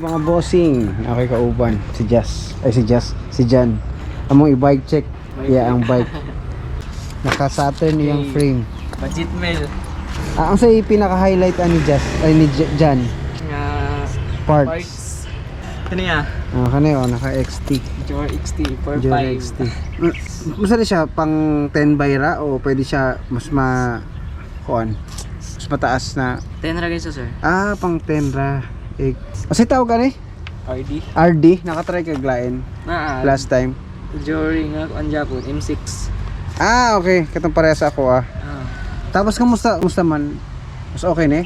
mga bossing. Okay, kauban. Si Jazz. Ay, si Jan. Among i-bike check. Yeah, ang bike. Naka-Saturn yung frame. Budget mail. Ang sa pinaka-highlight ni Jazz. Ay, ni Jan. Nga Parts. Ano yan? Kanina, naka-XT. Jor XT. 4.5. Jor XT. Masali siya pang 10 by ra o pwede siya mas mas mataas na 10 ra guys sir. pang 10 ra. Kasi tawag ka ni? RD. Nakatry ka glain last time. Jory nga ang Japon M6. Okay. Katong parehas ako Tapos kamusta man? Mas okay ni?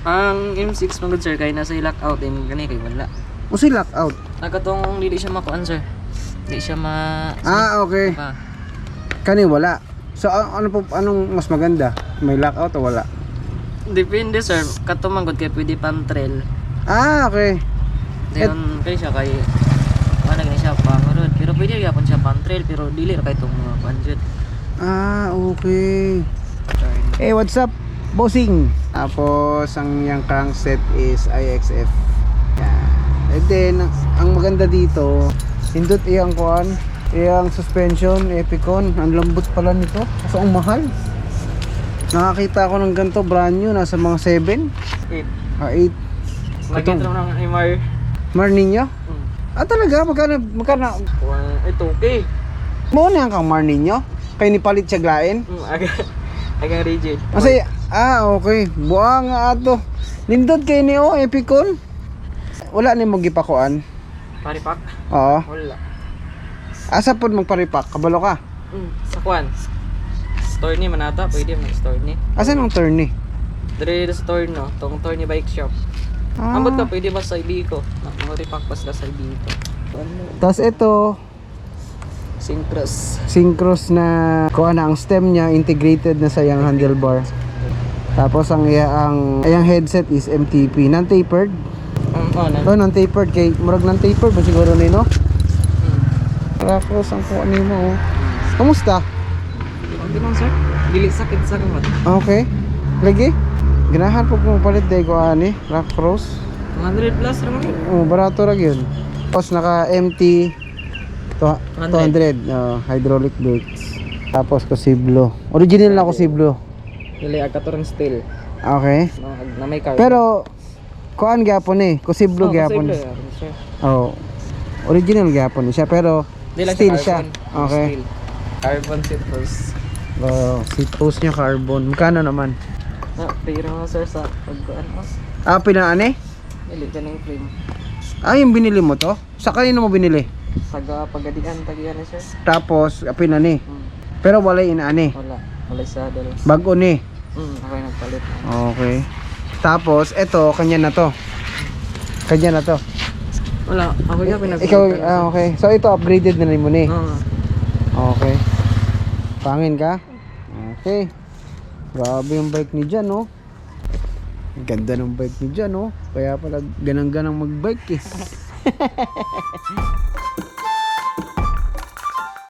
Ang M6 magod sir kay nasa lockout din gani kay wala. Usi lockout. Nagkatong dili siya makuan sir. Di siya Okay. Kani wala. So anong mas maganda? May lockout o wala? Depende sir. Kato manggod kay pwede pan trail. Okay. Dayon kay siya kay ano gani siya pang-road. Pero pwede gyapon siya pan trail pero dili ra kay tong mga budget. Okay. Hey, what's up, bossing? Tapos ang yung crankset is IXF. Yan. And then ang maganda dito, hindot iyang kuan, iyang suspension, Epicon. Ang lambot pala nito. Kaso ang mahal. Nakakita ako ng ganito brand new, nasa mga 7 8. Lagyan ito ng MR. Mar ninyo? Talaga? Magkano? Ito okay. Mo na kang Mar ninyo? Kay ni palit siya glain? Agang rigid. Kasi, okay. Buang nga ato. Nindot kay ni Epicon. Wala ni mo gipakuan. Paripak? Oo. Wala. Asa pod magparipak? Kabalo ka? Sa kwan. Store ni manata, pwede man store ni. Asan ang turn ni? Dire sa store no, tong store ni bike shop. Ambot ka pwede ba sa Ibico? Mag-repack pa sila sa Ibico. Tapos ito, Syncros na kuha na ang stem niya, integrated na sa yung handlebar. Tapos ang headset is MTP, non-tapered. Non-tapered kay murag non-tapered ba siguro nino? Rakos ang kuha nimo. Kamusta? Okay lang sir. Dili sakit sa kamot. Okay. Lagi? Ganahan po kung palit day ko Rock Cross. 100 plus ra man. Barato ra gyud. Tapos naka MT 200 hydraulic brakes. Tapos Cosiblo. Original na Cosiblo. Dili agkaturang steel. Okay. Na may carbon. Pero kuan gyapon Cosiblo gyapon. Original gyapon siya pero steel siya. Okay. Steel. Carbon seat post. Seat post niya carbon. Magkano naman? Pero nga sir sa pagkuan mo. Pinaane? Dili kaning frame. Yung binili mo to? Sa kanino mo binili? Saga pagadian tagian sir. Tapos pinani. Pero wala inaani. Wala sa dalo. Bago ni. Ako yung nagpalit. Okay. Tapos ito kanya na to. Kanya na to. Wala, ako yung pinagpalit. Ikaw okay. So ito upgraded na rin mo ni. Okay. Pangin ka? Okay. Grabe yung bike ni Jan Ganda ng bike ni Jan Kaya pala ganang-ganang mag-bike